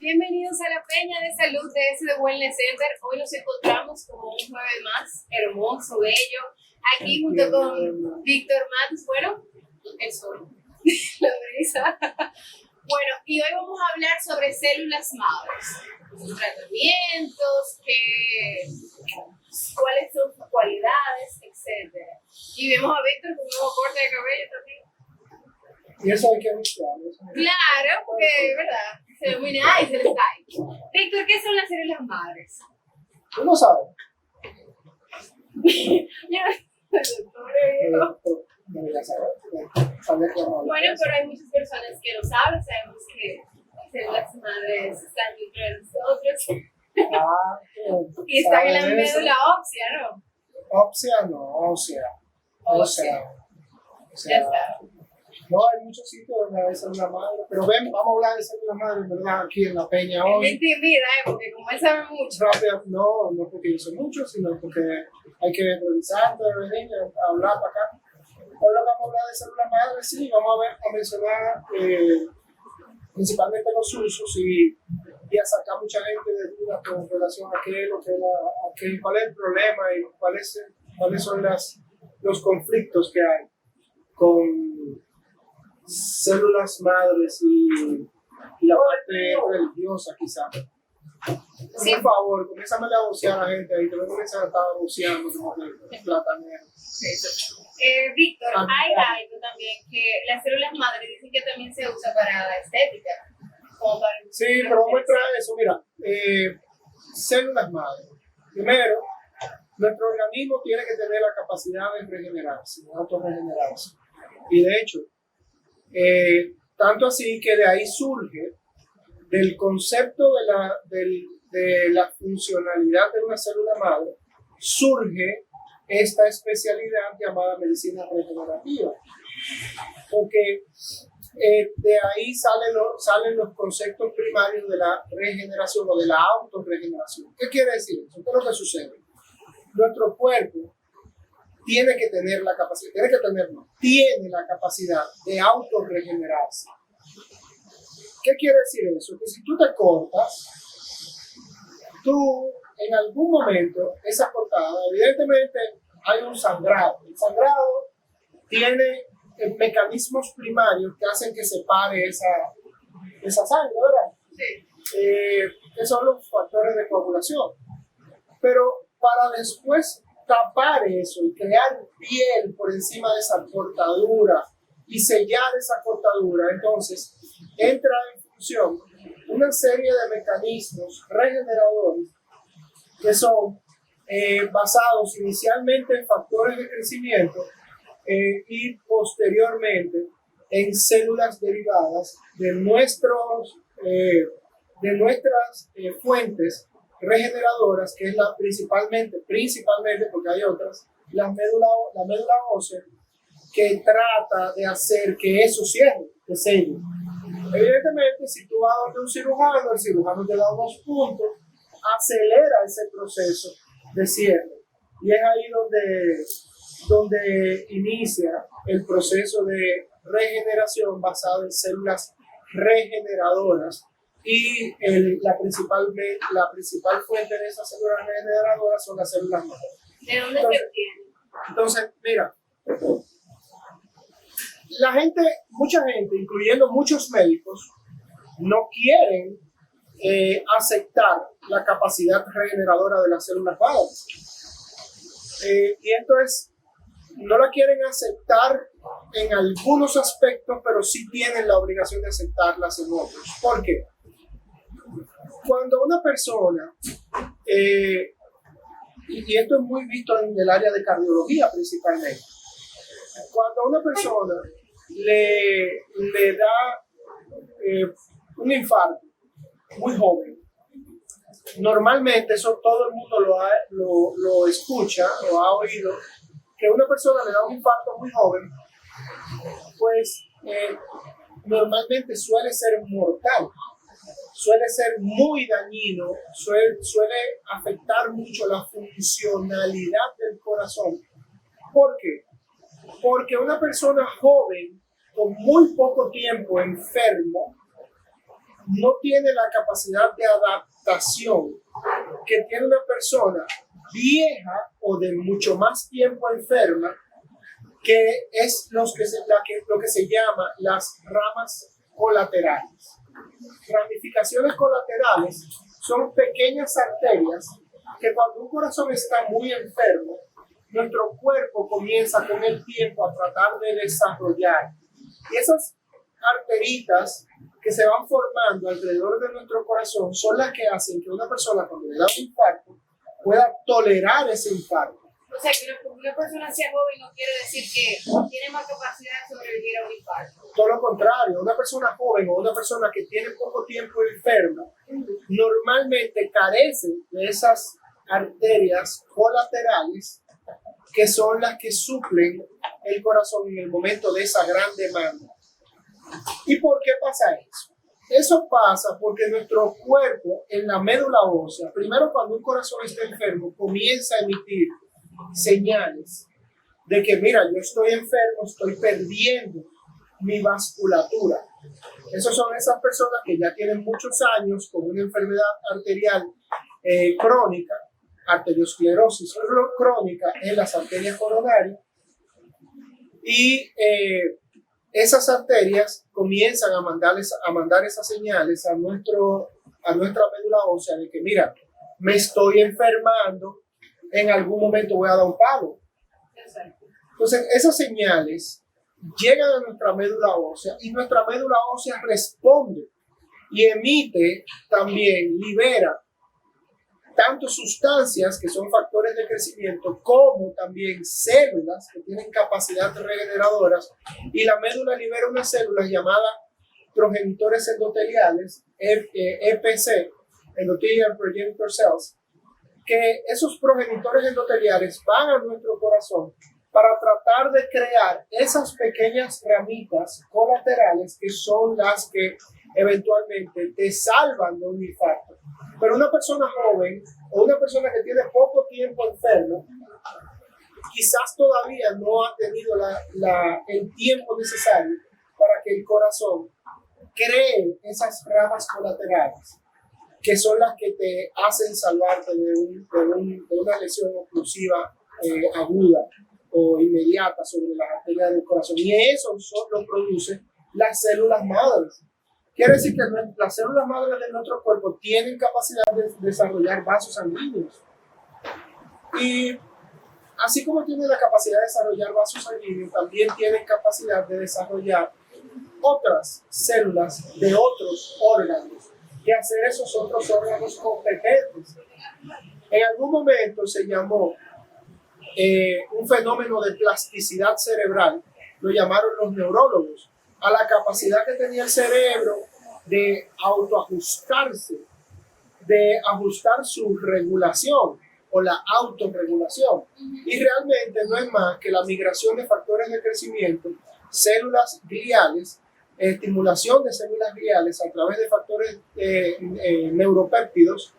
Bienvenidos a la Peña de Salud de SD Wellness Center. Hoy nos encontramos como un jueves más, hermoso, bello, aquí junto con Víctor Matos, bueno, el sol, la brisa. Bueno, y hoy vamos a hablar sobre células madres, sus tratamientos, cuáles son sus cualidades, etc. Y vemos a Víctor con un nuevo corte de cabello también. Y eso hay que anunciarlo. Claro, porque es verdad, se ve muy nice, se les cae. Víctor, ¿qué son las células madres? ¿Tú no sabes? Debería saber. Bueno, pero hay muchas personas que lo saben, sabemos que las células madres están dentro de nosotros. Y están en la médula ósea, ¿no? Ósea no, ósea. Ya está. No, hay muchos sitios donde hay células madres, pero ven, vamos a hablar de células madres, ¿verdad? Aquí en la Peña hoy. Me intimida, porque como él sabe mucho. Rápido, no porque yo sé mucho, sino porque hay que revisar, venir a hablar para acá. Hoy lo que vamos a hablar de células madres, sí, vamos a mencionar principalmente los usos y a sacar mucha gente de dudas con relación a cuál es el problema y cuáles son los conflictos que hay con células madres y la parte religiosa quizá. Sí. Por favor, comiénzame a vocear a la gente ahí, que no comienzan a estar voceando como que platanero. Víctor, hay algo también que las células madres dicen que también se usa para la estética. Sí, pero vamos a entrar a eso. Mira, células madres. Primero, nuestro organismo tiene que tener la capacidad de regenerarse, de autorregenerarse. Y de hecho, tanto así que de ahí surge del concepto de la funcionalidad de una célula madre, surge esta especialidad llamada medicina regenerativa. Porque de ahí salen los conceptos primarios de la regeneración o de la autorregeneración. ¿Qué quiere decir eso? ¿Qué es lo que sucede? Nuestro cuerpo tiene la capacidad de autorregenerarse. ¿Qué quiere decir eso? Que si tú te cortas, tú en algún momento, esa cortada, evidentemente hay un sangrado. El sangrado tiene mecanismos primarios que hacen que se pare esa sangre, ¿verdad? Sí. Que son los factores de coagulación. Pero para después tapar eso y crear piel por encima de esa cortadura y sellar esa cortadura, entonces entra en función una serie de mecanismos regeneradores que son basados inicialmente en factores de crecimiento y posteriormente en células derivadas de nuestras fuentes regeneradoras, que es principalmente, porque hay otras, la médula ósea, que trata de hacer que eso cierre, que selle. Evidentemente, si tú vas donde un cirujano, el cirujano te da unos puntos, acelera ese proceso de cierre. Y es ahí donde inicia el proceso de regeneración basado en células regeneradoras. Y la principal fuente de esas células regeneradoras son las células madres. ¿De dónde se obtienen? Entonces, mira, mucha gente, incluyendo muchos médicos, no quieren aceptar la capacidad regeneradora de las células madres. Y entonces, no la quieren aceptar en algunos aspectos, pero sí tienen la obligación de aceptarlas en otros. ¿Por qué? Cuando una persona, y esto es muy visto en el área de cardiología principalmente, cuando a una persona le da un infarto muy joven, normalmente eso todo el mundo lo escucha, lo ha oído, que una persona le da un infarto muy joven, pues normalmente suele ser mortal. Suele ser muy dañino, suele afectar mucho la funcionalidad del corazón. ¿Por qué? Porque una persona joven con muy poco tiempo enfermo no tiene la capacidad de adaptación que tiene una persona vieja o de mucho más tiempo enferma, que es lo que se llama las ramas colaterales. Ramificaciones colaterales son pequeñas arterias que cuando un corazón está muy enfermo, nuestro cuerpo comienza con el tiempo a tratar de desarrollar. Y esas arteritas que se van formando alrededor de nuestro corazón son las que hacen que una persona cuando le da un infarto pueda tolerar ese infarto. O sea, que una persona sea joven no quiere decir que tiene más capacidad de sobrevivir a un infarto. Todo lo contrario, una persona joven o una persona que tiene poco tiempo enferma normalmente carece de esas arterias colaterales que son las que suplen el corazón en el momento de esa gran demanda. ¿Y por qué pasa eso? Eso pasa porque nuestro cuerpo en la médula ósea, primero cuando un corazón está enfermo, comienza a emitir señales de que, mira, yo estoy enfermo, estoy perdiendo mi vasculatura. Esas son esas personas que ya tienen muchos años con una enfermedad arterial crónica, arteriosclerosis crónica en las arterias coronarias, y esas arterias comienzan a mandar esas señales a nuestra médula ósea de que, mira, me estoy enfermando, en algún momento voy a dar un palo. Entonces, esas señales llegan a nuestra médula ósea y nuestra médula ósea responde y emite también, libera tanto sustancias que son factores de crecimiento como también células que tienen capacidad regeneradoras, y la médula libera unas células llamadas progenitores endoteliales, EPC, Endothelial Progenitor Cells, que esos progenitores endoteliales van a nuestro corazón para tratar de crear esas pequeñas ramitas colaterales que son las que eventualmente te salvan de un infarto. Pero una persona joven o una persona que tiene poco tiempo enfermo, quizás todavía no ha tenido el tiempo necesario para que el corazón cree esas ramas colaterales, que son las que te hacen salvarte de una lesión oclusiva aguda o inmediata sobre las arterias del corazón. Y eso solo produce las células madres. Quiere decir que las células madres de nuestro cuerpo tienen capacidad de desarrollar vasos sanguíneos. Y así como tienen la capacidad de desarrollar vasos sanguíneos, también tienen capacidad de desarrollar otras células de otros órganos, y hacer esos otros órganos competentes. En algún momento se llamó un fenómeno de plasticidad cerebral, lo llamaron los neurólogos, a la capacidad que tenía el cerebro de autoajustarse, de ajustar su regulación o la autorregulación. Y realmente no es más que la migración de factores de crecimiento, células gliales, estimulación de células gliales a través de factores neuropéptidos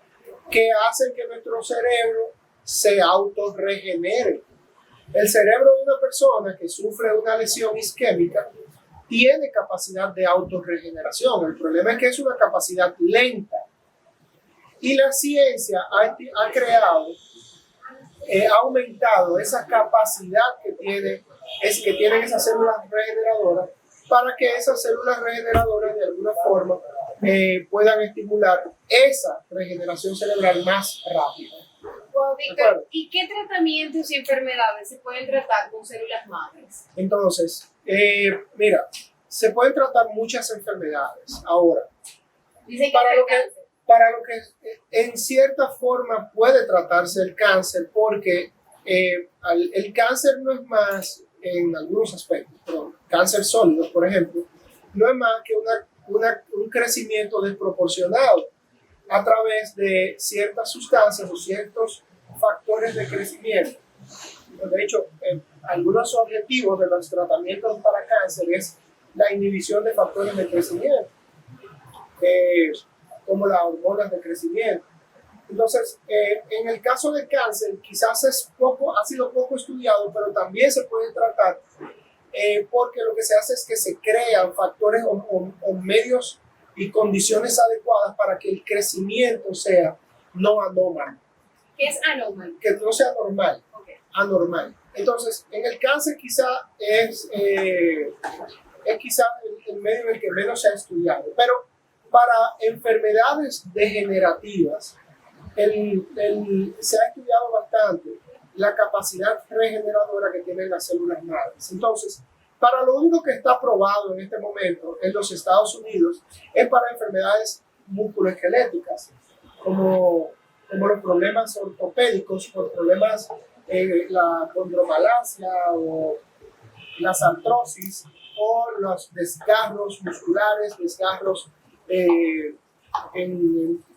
que hacen que nuestro cerebro se autorregenere. El cerebro de una persona que sufre una lesión isquémica tiene capacidad de autorregeneración. El problema es que es una capacidad lenta. Y la ciencia ha creado, ha aumentado esa capacidad que tienen esas células regeneradoras, para que esas células regeneradoras de alguna forma puedan estimular esa regeneración cerebral más rápida. Wow, Víctor, ¿y qué tratamientos y enfermedades se pueden tratar con células madres? Entonces, mira, se pueden tratar muchas enfermedades. Ahora, para lo que en cierta forma puede tratarse el cáncer, porque el cáncer no es más, en algunos aspectos, pero cáncer sólido, por ejemplo, no es más que un crecimiento desproporcionado a través de ciertas sustancias o ciertos factores de crecimiento. De hecho, algunos objetivos de los tratamientos para cáncer es la inhibición de factores de crecimiento, como las hormonas de crecimiento. Entonces, en el caso del cáncer, quizás ha sido poco estudiado, pero también se puede tratar porque lo que se hace es que se crean factores o medios y condiciones adecuadas para que el crecimiento sea no anómalo. ¿Qué es anómalo? Que no sea normal, Okay. anormal. Entonces, en el cáncer quizá es quizá el medio en el que menos se ha estudiado, pero para enfermedades degenerativas se ha estudiado bastante la capacidad regeneradora que tienen las células madres. Entonces, para lo único que está probado en este momento en los Estados Unidos es para enfermedades musculoesqueléticas, como los problemas ortopédicos, por problemas la condromalacia o las artrosis o los desgarros musculares, desgarros en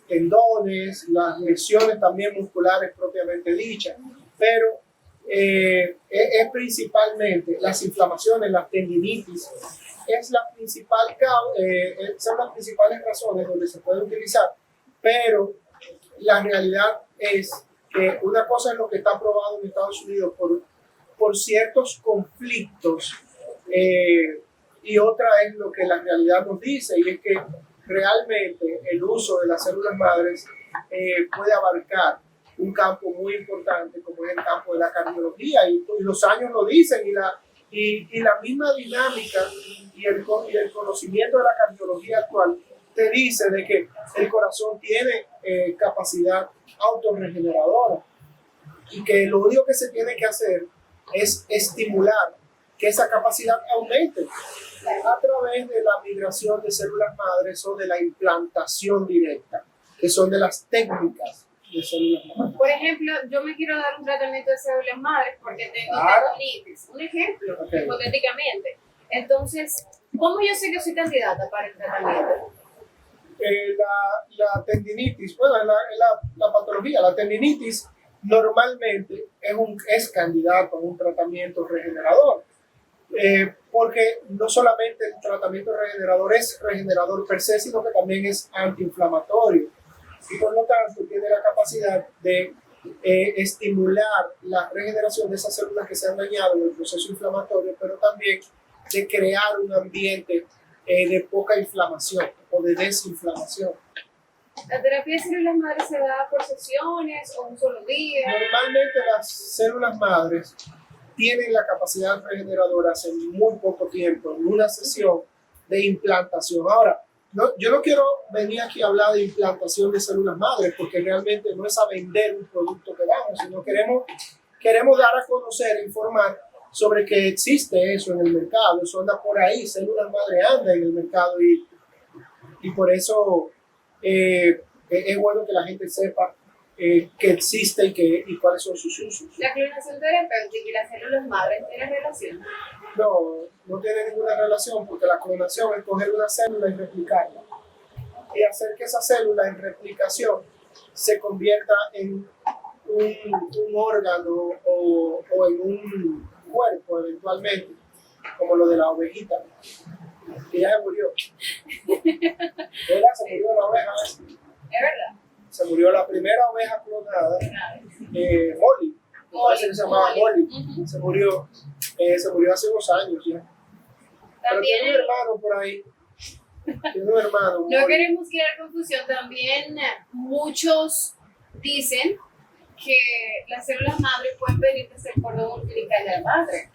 tendones, las lesiones también musculares propiamente dichas, pero es principalmente las inflamaciones, las tendinitis, son las principales razones donde se puede utilizar, pero la realidad es que una cosa es lo que está aprobado en Estados Unidos por ciertos conflictos y otra es lo que la realidad nos dice, y es que realmente el uso de las células madres puede abarcar un campo muy importante como es el campo de la cardiología, y los años lo dicen, y la misma dinámica y el conocimiento de la cardiología actual te dice de que el corazón tiene capacidad autorregeneradora y que lo único que se tiene que hacer es estimular que esa capacidad aumente a través de la migración de células madres o de la implantación directa, que son de las técnicas de células madres. Por ejemplo, yo me quiero dar un tratamiento de células madres porque tengo tendinitis. Un ejemplo, hipotéticamente. Entonces, ¿cómo yo sé que soy candidata para el tratamiento? La tendinitis, bueno, la patología, la tendinitis normalmente es candidato a un tratamiento regenerador. Porque no solamente el tratamiento regenerador es regenerador per se, sino que también es antiinflamatorio y por lo tanto tiene la capacidad de estimular la regeneración de esas células que se han dañado en el proceso inflamatorio, pero también de crear un ambiente de poca inflamación o de desinflamación. ¿La terapia de células madres se da por sesiones o un solo día? Normalmente las células madres tienen la capacidad regeneradora hace muy poco tiempo, en una sesión de implantación. Ahora, yo no quiero venir aquí a hablar de implantación de células madres, porque realmente no es a vender un producto que damos, sino queremos dar a conocer, informar sobre que existe eso en el mercado, eso anda por ahí, células madres andan en el mercado y por eso es bueno que la gente sepa que existe y cuáles son sus usos. ¿La clonación terapéutica y las células madres tienen relación? No tiene ninguna relación, porque la clonación es coger una célula y replicarla y hacer que esa célula en replicación se convierta en un órgano o en un cuerpo eventualmente, como lo de la ovejita, que ya se murió. ¿Verdad? Se murió la oveja. ¿Es verdad? Se murió la primera oveja clonada, Molly. Parece que se llamaba Molly. Se murió hace unos años ya. Pero tiene un hermano por ahí. Tiene un hermano. No queremos crear confusión. También muchos dicen que las células madres pueden venir desde el cordón umbilical de la madre.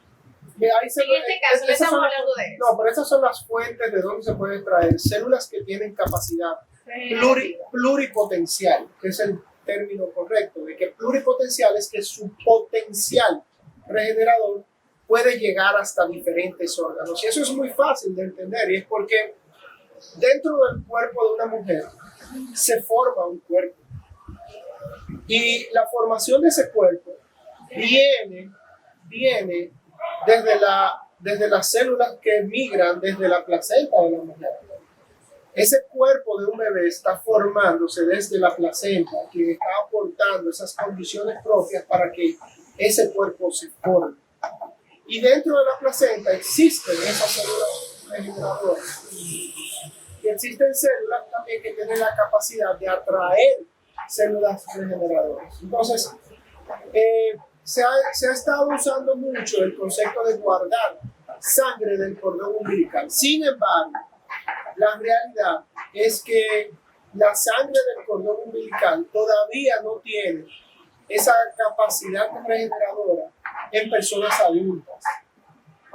En este caso no estamos hablando de eso. No, pero esas son las fuentes de donde se pueden traer células que tienen capacidad pluripotencial, que es el término correcto, de que pluripotencial es que su potencial regenerador puede llegar hasta diferentes órganos. Y eso es muy fácil de entender, y es porque dentro del cuerpo de una mujer se forma un cuerpo. Y la formación de ese cuerpo viene desde las células que migran desde la placenta de la mujer. Ese cuerpo de un bebé está formándose desde la placenta, que está aportando esas condiciones propias para que ese cuerpo se forme. Y dentro de la placenta existen esas células regeneradoras. Y existen células también que tienen la capacidad de atraer células regeneradoras. Entonces, se ha estado usando mucho el concepto de guardar sangre del cordón umbilical. Sin embargo, la realidad es que la sangre del cordón umbilical todavía no tiene esa capacidad regeneradora en personas adultas.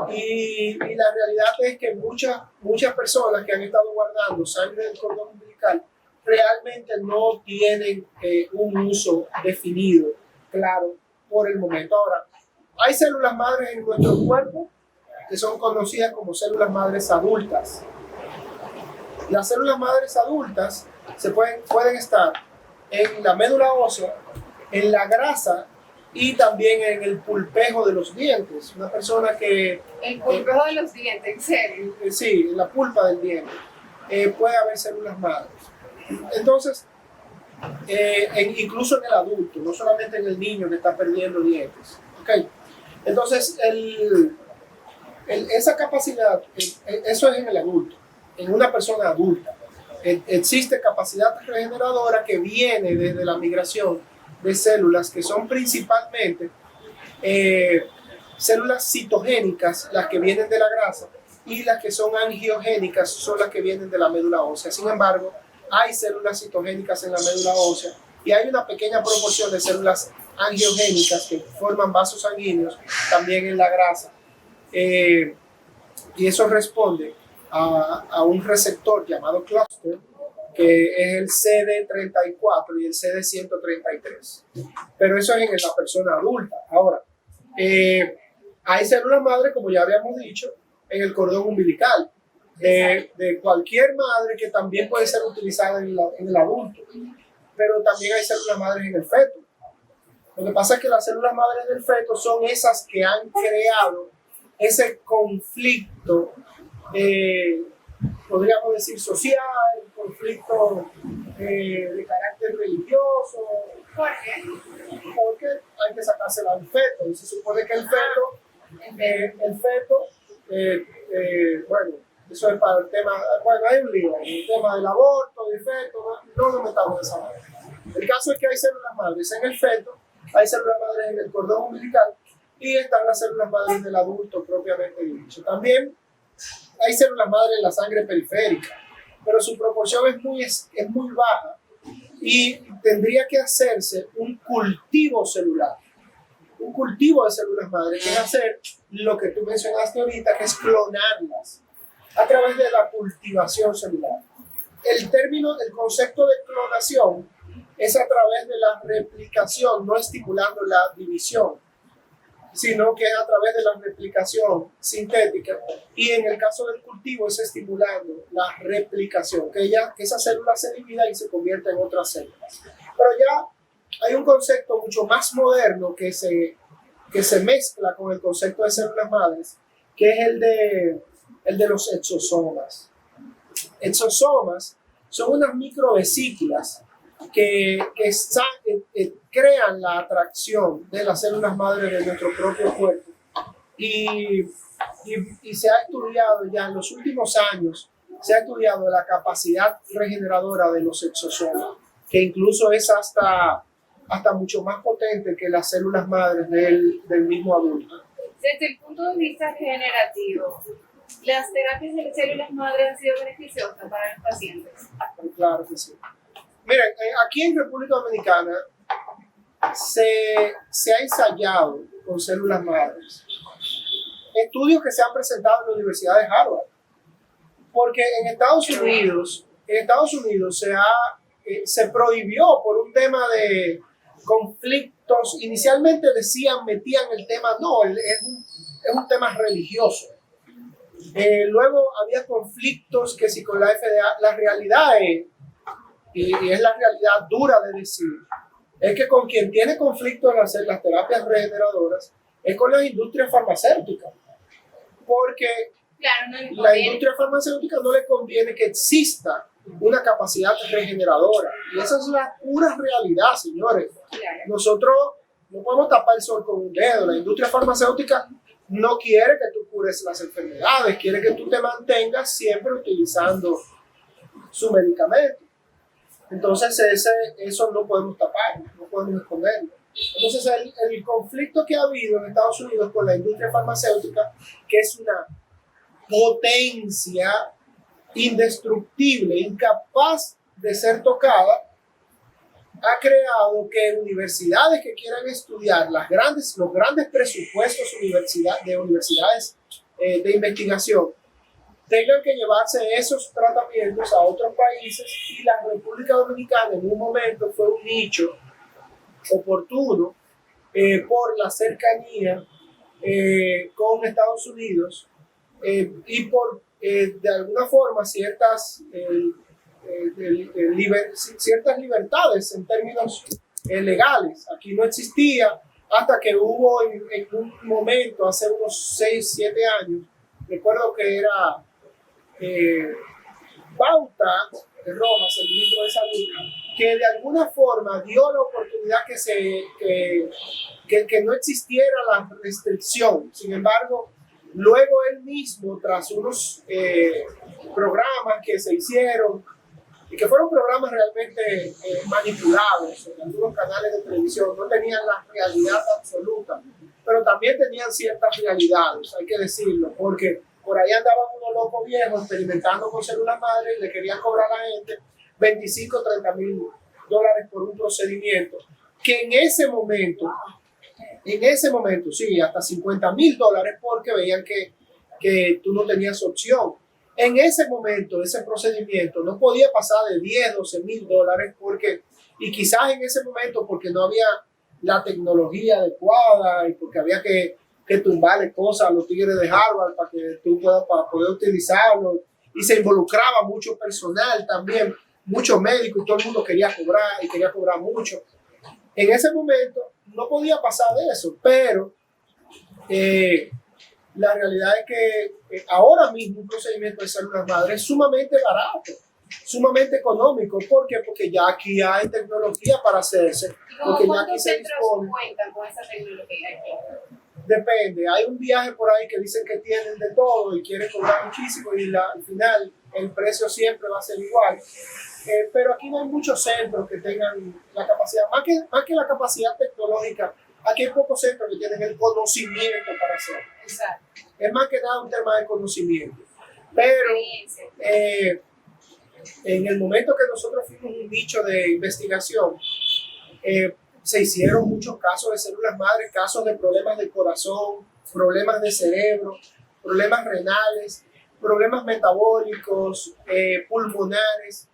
Y la realidad es que muchas personas que han estado guardando sangre del cordón umbilical realmente no tienen un uso definido, claro, por el momento. Ahora, hay células madres en nuestro cuerpo que son conocidas como células madres adultas. Las células madres adultas pueden estar en la médula ósea, en la grasa y también en el pulpejo de los dientes. Una persona que... El pulpejo de los dientes, ¿en serio? Sí, en la pulpa del diente. Puede haber células madres. Entonces, incluso en el adulto, no solamente en el niño que está perdiendo dientes. ¿Okay? Entonces, esa capacidad, eso es en el adulto, en una persona adulta. Existe capacidad regeneradora que viene desde la migración de células que son principalmente células citogénicas, las que vienen de la grasa, y las que son angiogénicas son las que vienen de la médula ósea. Sin embargo, hay células citogénicas en la médula ósea y hay una pequeña proporción de células angiogénicas que forman vasos sanguíneos también en la grasa. Y eso responde a un receptor llamado clúster, que es el CD34 y el CD133. Pero eso es en la persona adulta. Ahora, hay células madre, como ya habíamos dicho, en el cordón umbilical, de cualquier madre, que también puede ser utilizada en el adulto. Pero también hay células madres en el feto. Lo que pasa es que las células madres del feto son esas que han creado ese conflicto, podríamos decir social, conflicto de carácter religioso. ¿Por qué? Porque hay que sacársela al feto, y se supone que el feto, bueno, eso es para el tema, bueno, hay un lío, el tema del aborto, del feto, no nos metamos en esa manera. El caso es que hay células madres en el feto, hay células madres en el cordón umbilical, y están las células madres del adulto propiamente dicho. También hay células madres en la sangre periférica, pero su proporción es muy baja y tendría que hacerse un cultivo celular, un cultivo de células madres, que es hacer lo que tú mencionaste ahorita, que es clonarlas a través de la cultivación celular. El concepto de clonación es a través de la replicación, no estimulando la división, sino que es a través de la replicación sintética, y en el caso del cultivo es estimulando la replicación, que esa célula se divida y se convierte en otras células. Pero ya hay un concepto mucho más moderno que se mezcla con el concepto de células madres, que es el de los exosomas. Exosomas son unas microvesículas que crean la atracción de las células madres de nuestro propio cuerpo, y se ha estudiado ya en los últimos años, se ha estudiado la capacidad regeneradora de los exosomas, que incluso es hasta mucho más potente que las células madres del mismo adulto. Desde el punto de vista regenerativo, ¿las terapias de células madres han sido beneficiosas para los pacientes? Claro que sí. Miren, aquí en República Dominicana se ha ensayado con células madres. Estudios que se han presentado en la Universidad de Harvard. Porque en Estados Unidos se prohibió por un tema de conflictos. Inicialmente metían el tema, no, es un tema religioso. Luego había conflictos que si con la FDA, la realidad es, y es la realidad dura de decir, es que con quien tiene conflicto en hacer las terapias regeneradoras es con las industrias farmacéuticas, porque la industria farmacéutica no le conviene que exista una capacidad regeneradora, y esa es la pura realidad, señores. Nosotros no podemos tapar el sol con un dedo. La industria farmacéutica no quiere que tú cures las enfermedades, quiere que tú te mantengas siempre utilizando su medicamento. Entonces eso no podemos tapar, no podemos esconderlo. Entonces el conflicto que ha habido en Estados Unidos con la industria farmacéutica, que es una potencia indestructible, incapaz de ser tocada, ha creado que universidades que quieran estudiar los grandes presupuestos de universidades de investigación tengan que llevarse esos tratamientos a otros países, y la República Dominicana en un momento fue un nicho oportuno por la cercanía con Estados Unidos y por de alguna forma ciertas libertades en términos legales. Aquí no existía hasta que hubo en un momento, hace unos 6, 7 años, recuerdo que era Bauta Rojas, el ministro de Salud, que de alguna forma dio la oportunidad que no existiera la restricción. Sin embargo, luego él mismo, tras unos programas que se hicieron, y que fueron programas realmente manipulados en algunos canales de televisión, no tenían la realidad absoluta, pero también tenían ciertas realidades, hay que decirlo, porque por ahí andaban unos locos viejos experimentando con células madre y le querían cobrar a la gente 25 o 30 mil dólares por un procedimiento que en ese momento, sí, hasta 50 mil dólares, porque veían que tú no tenías opción. En ese momento, ese procedimiento no podía pasar de 10, 12 mil dólares, y quizás en ese momento porque no había la tecnología adecuada y porque había que tumbarle cosas a los tigres de Harvard para que tú puedas poder utilizarlo, y se involucraba mucho personal también, muchos médicos, y todo el mundo quería cobrar mucho. En ese momento no podía pasar de eso, pero la realidad es que ahora mismo un procedimiento de células madre es sumamente barato, sumamente económico. ¿Por qué? Porque ya aquí hay tecnología para hacerse. ¿Y cuántos centros cuentan con esa tecnología aquí? Depende, hay un viaje por ahí que dicen que tienen de todo y quieren cobrar muchísimo, y al final el precio siempre va a ser igual. Pero aquí no hay muchos centros que tengan la capacidad, más que la capacidad tecnológica. Aquí hay pocos centros que tienen el conocimiento para hacerlo. Exacto. Es más que nada un tema de conocimiento. Pero en el momento que nosotros fuimos un nicho de investigación, se hicieron muchos casos de células madres, casos de problemas del corazón, problemas de cerebro, problemas renales, problemas metabólicos, pulmonares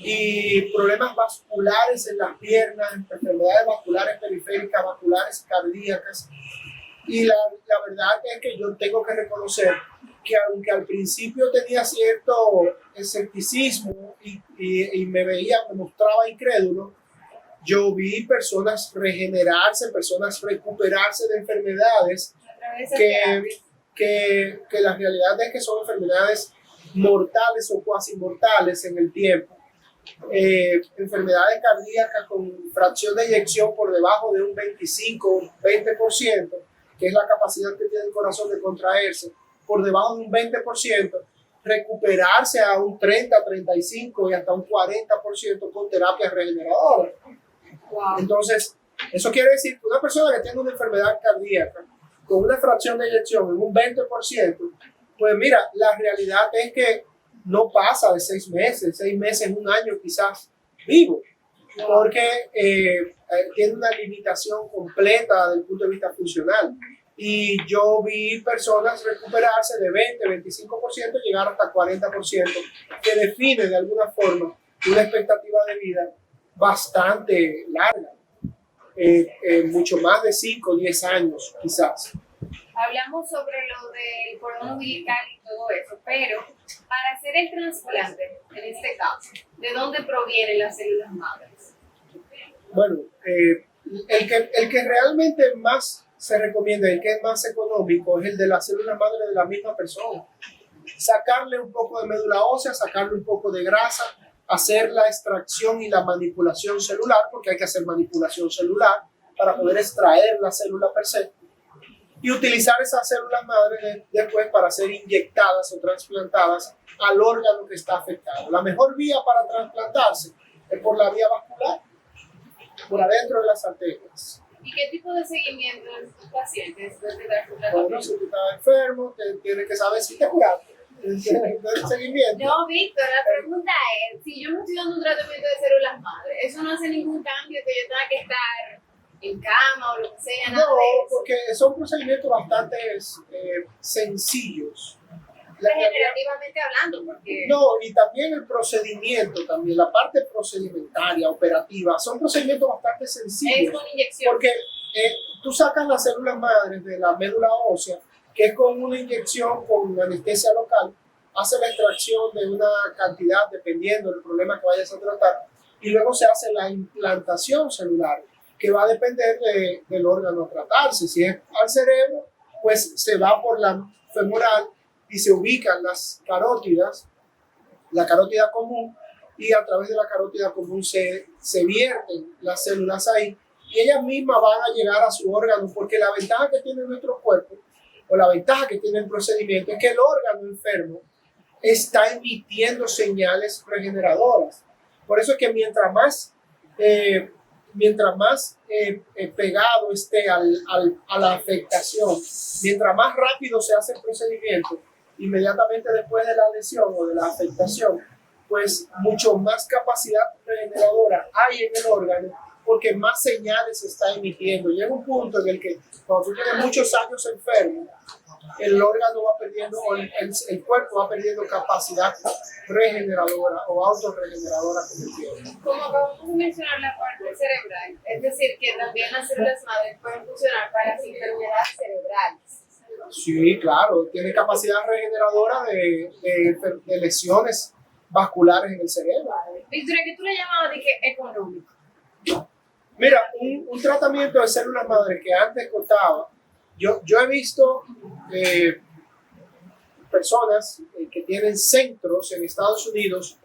y problemas vasculares en las piernas, enfermedades vasculares periféricas, vasculares cardíacas. Y la verdad es que yo tengo que reconocer que aunque al principio tenía cierto escepticismo y me mostraba incrédulo, yo vi personas regenerarse, personas recuperarse de enfermedades que la realidad es que son enfermedades mortales o cuasi mortales en el tiempo. Enfermedades cardíacas con fracción de eyección por debajo de un 25-20%, que es la capacidad que tiene el corazón de contraerse, por debajo de un 20%, recuperarse a un 30, 35 y hasta un 40% con terapia regeneradora. Wow. Entonces, eso quiere decir que una persona que tiene una enfermedad cardíaca con una fracción de eyección en un 20%, pues mira, la realidad es que no pasa de 6 meses, un año quizás vivo, porque tiene una limitación completa desde el punto de vista funcional. Y yo vi personas recuperarse de 20-25%, llegar hasta 40%, que define de alguna forma una expectativa de vida bastante larga, mucho más de 5 o 10 años quizás. Hablamos sobre lo del cordón umbilical y todo eso, pero para hacer el trasplante, en este caso, ¿de dónde provienen las células madres? Bueno, el que realmente más se recomienda, el que es más económico, es el de las células madre de la misma persona. Sacarle un poco de médula ósea, sacarle un poco de grasa, hacer la extracción y la manipulación celular, porque hay que hacer manipulación celular para poder extraer la célula per se, y utilizar esas células madre después para ser inyectadas o trasplantadas al órgano que está afectado. La mejor vía para trasplantarse es por la vía vascular, por adentro de las arterias. ¿Y qué tipo de seguimiento de tus pacientes después de trasplantar? Bueno, si tú estás enfermo, tienes que saber si te curaste. seguimiento. No, Víctor, la pregunta es, si yo me estoy dando un tratamiento de células madre, eso no hace ningún cambio que yo tenga que estar en cama o lo que sea, nada No, de eso. porque son procedimientos bastante sencillos. Regenerativamente hablando, porque No, y también el procedimiento, también la parte procedimentaria, operativa, son procedimientos bastante es sencillos. con inyección. Porque tú sacas las células madres de la médula ósea, que es con una inyección con anestesia local, hace la extracción de una cantidad dependiendo del problema que vayas a tratar, y luego se hace la implantación celular, que va a depender del órgano a tratarse. Si es al cerebro, pues se va por la femoral y se ubican las carótidas, la carótida común, y a través de la carótida común se vierten las células ahí, y ellas mismas van a llegar a su órgano, porque la ventaja que tiene nuestro cuerpo, o la ventaja que tiene el procedimiento, es que el órgano enfermo está emitiendo señales regeneradoras. Por eso es que mientras más pegado esté a la afectación, mientras más rápido se hace el procedimiento, inmediatamente después de la lesión o de la afectación, pues mucho más capacidad regeneradora hay en el órgano, porque más señales se está emitiendo. Llega un punto en el que cuando tú tienes muchos años enfermo, el órgano va perdiendo, o el cuerpo va perdiendo capacidad regeneradora o autorregeneradora con el tiempo. Como acabamos de mencionar la parte cerebral, es decir, que también las células madres pueden funcionar para las enfermedades cerebrales. Sí, claro, tiene capacidad regeneradora de lesiones vasculares en el cerebro. Victoria, ¿qué tú le llamabas de que económico? Mira, un tratamiento de células madre que antes costaba, yo he visto personas que tienen centros en Estados Unidos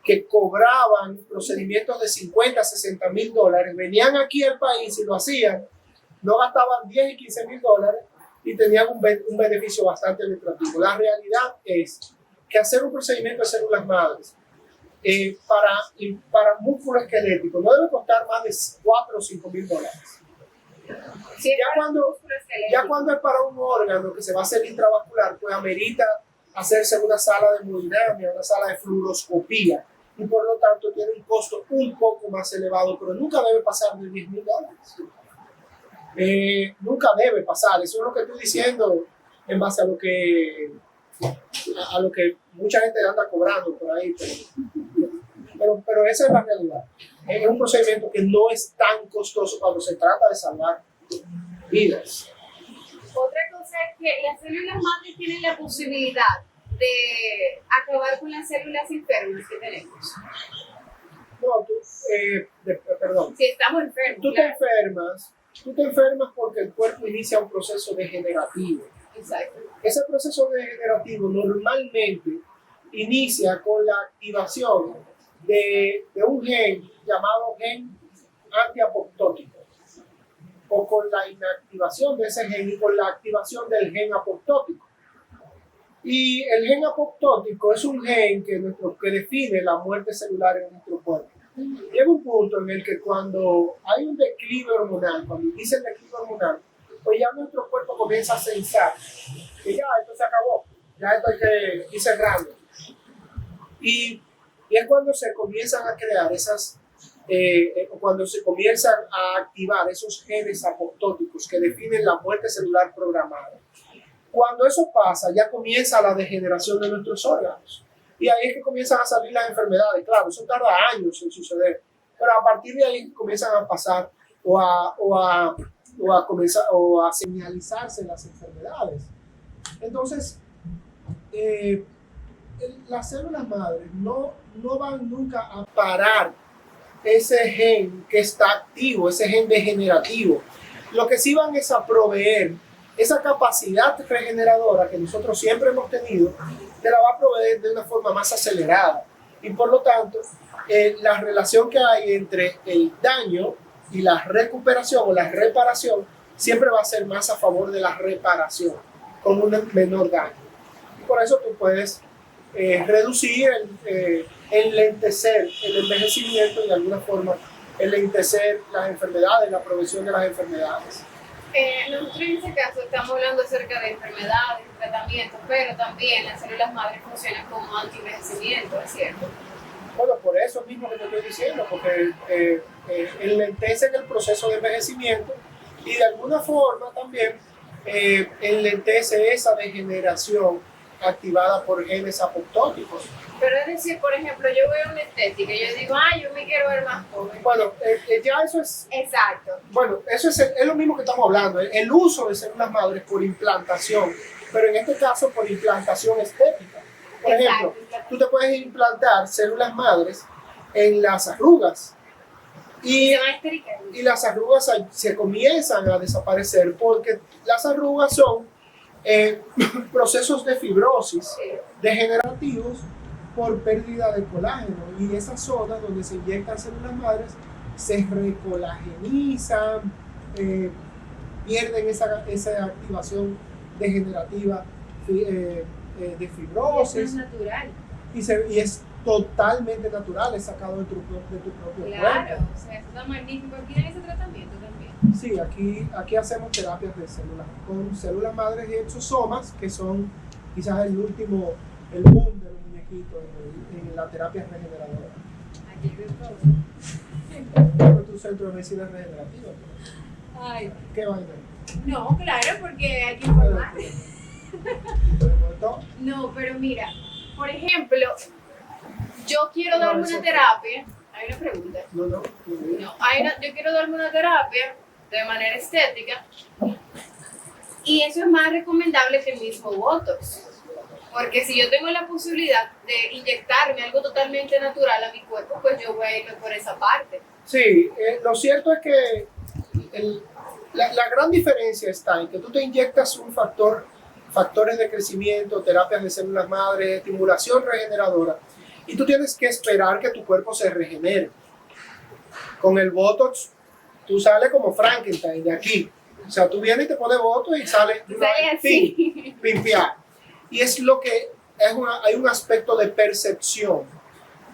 que cobraban procedimientos de 50, 60 mil dólares, venían aquí al país y lo hacían, no gastaban 10 y 15 mil dólares y tenían un beneficio bastante lucrativo. La realidad es que hacer un procedimiento de células madres para músculo esquelético no debe costar más de 4 o 5 mil dólares. Sí, Ya cuando es para un órgano que se va a hacer intravascular, pues amerita hacerse una sala de hemodinamia, una sala de fluoroscopía, y por lo tanto tiene un costo un poco más elevado, pero nunca debe pasar de 10 mil dólares. Nunca debe pasar. Eso es lo que estoy diciendo en base a lo que mucha gente anda cobrando por ahí, pero esa es la realidad. Es un procedimiento que no es tan costoso cuando se trata de salvar vidas. Otra cosa es que las células madres tienen la posibilidad de acabar con las células enfermas que tenemos. No, perdón. Si estamos enfermos. Tú te enfermas porque el cuerpo inicia un proceso degenerativo. Exacto. Ese proceso degenerativo normalmente inicia con la activación de un gen llamado gen antiapoptótico, o con la inactivación de ese gen y con la activación del gen apoptótico. Y el gen apoptótico es un gen que define la muerte celular en nuestro cuerpo. Llega un punto en el que cuando hay un declive hormonal, cuando inicia el declive hormonal, pues ya nuestro cuerpo comienza a pensar que ya esto se acabó, ya esto hay que ir cerrando. Y es cuando se comienzan a crear cuando se comienzan a activar esos genes apoptóticos que definen la muerte celular programada. Cuando eso pasa, ya comienza la degeneración de nuestros órganos. Y ahí es que comienzan a salir las enfermedades. Claro, eso tarda años en suceder, pero a partir de ahí comienzan a pasar o a señalizarse las enfermedades. Entonces, las células madres no van nunca a parar ese gen que está activo, ese gen degenerativo. Lo que sí van es a proveer esa capacidad regeneradora que nosotros siempre hemos tenido, te la va a proveer de una forma más acelerada. Y por lo tanto, la relación que hay entre el daño y la recuperación o la reparación siempre va a ser más a favor de la reparación, con un menor daño. Y por eso tú puedes reducir, enlentecer el envejecimiento y de alguna forma enlentecer las enfermedades, la progresión de las enfermedades. Nosotros en ese caso estamos hablando acerca de enfermedades, tratamientos, pero también las células madres funcionan como anti-envejecimiento, ¿es cierto? Bueno, por eso mismo que te estoy diciendo, porque enlentecen el proceso de envejecimiento y de alguna forma también enlentece esa degeneración activada por genes apoptóticos. Pero es decir, por ejemplo, yo veo una estética y yo digo, yo me quiero ver más joven. Bueno, ya eso es... Exacto. Bueno, eso es lo mismo que estamos hablando, el uso de células madres por implantación, pero en este caso por implantación estética. Por ejemplo, tú te puedes implantar células madres en las arrugas y las arrugas se comienzan a desaparecer porque las arrugas son procesos de fibrosis degenerativos por pérdida de colágeno, y esas zonas donde se inyectan células madres se recolagenizan, pierden esa activación degenerativa de fibrosis. Eso es natural. Y es totalmente natural, es sacado de tu propio cuerpo. Claro, o sea, eso está magnífico. ¿Aquí en ese tratamiento también? Sí, aquí hacemos terapias de células, con células madres y exosomas, que son quizás el boom de los muñequitos en la terapia regeneradora. Aquí de todo. ¿Cuál es tu centro de medicina regenerativa? Ay. ¿Qué vaina? No, claro, porque hay que informar. No, pero mira, por ejemplo, yo quiero darme una terapia. Hay una pregunta. No. Yo quiero darme una terapia de manera estética y eso es más recomendable que el mismo Botox. Porque si yo tengo la posibilidad de inyectarme algo totalmente natural a mi cuerpo, pues yo voy a irme por esa parte. Sí, lo cierto es que la gran diferencia está en que tú te inyectas factores de crecimiento, terapias de células madre, estimulación regeneradora, y tú tienes que esperar que tu cuerpo se regenere. Con el Botox, tú sales como Frankenstein de aquí. O sea, tú vienes y te pones Botox y sale así. Pimpear. Y es lo que hay un aspecto de percepción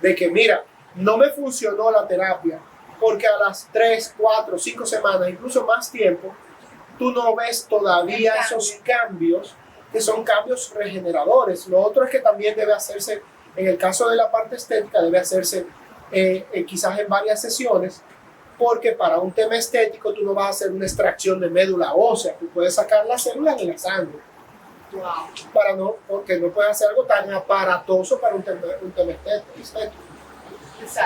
de que, mira, no me funcionó la terapia porque a las 3, 4, 5 semanas, incluso más tiempo, tú no ves todavía esos cambios que son cambios regeneradores. Lo otro es que también debe hacerse, en el caso de la parte estética, debe hacerse quizás en varias sesiones, porque para un tema estético tú no vas a hacer una extracción de médula ósea, tú puedes sacar las células de la sangre. Wow. Porque no puedes hacer algo tan aparatoso para un tema estético. Exacto.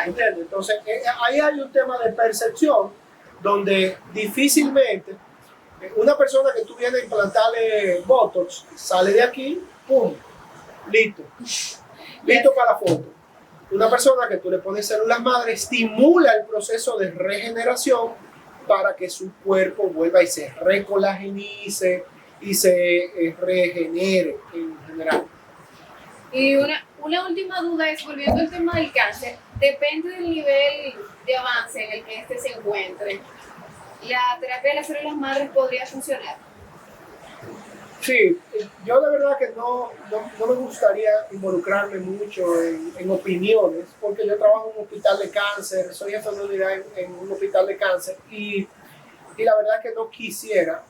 ¿Entiendes? Entonces, ahí hay un tema de percepción donde difícilmente una persona que tú vienes a implantarle Botox sale de aquí, ¡pum! Listo para la foto. Una persona que tú le pones células madre estimula el proceso de regeneración para que su cuerpo vuelva y se recolagenice y se regenere en general. Y una última duda es, volviendo al tema del cáncer, depende del nivel de avance en el que este se encuentre. ¿La terapia de las células madres podría funcionar? Sí, yo de verdad que no me gustaría involucrarme mucho en opiniones, porque yo trabajo en un hospital de cáncer, soy jefe de unidad en un hospital de cáncer y la verdad que no quisiera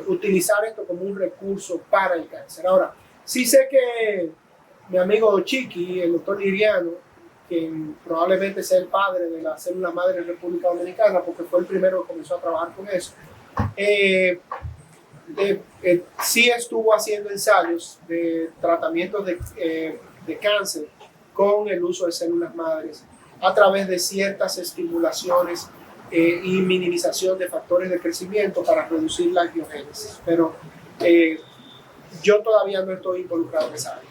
utilizar esto como un recurso para el cáncer. Ahora, sí sé que mi amigo Chiqui, el doctor Liriano, quien probablemente sea el padre de la célula madre en República Dominicana, porque fue el primero que comenzó a trabajar con eso, sí estuvo haciendo ensayos de tratamientos de cáncer con el uso de células madres a través de ciertas estimulaciones y minimización de factores de crecimiento para reducir la angiogénesis. Pero yo todavía no estoy involucrado en esa área.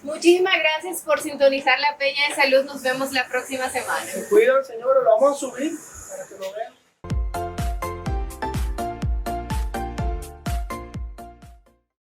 Muchísimas gracias por sintonizar La Peña de Salud. Nos vemos la próxima semana. Se cuidan, señores, lo vamos a subir para que lo vean.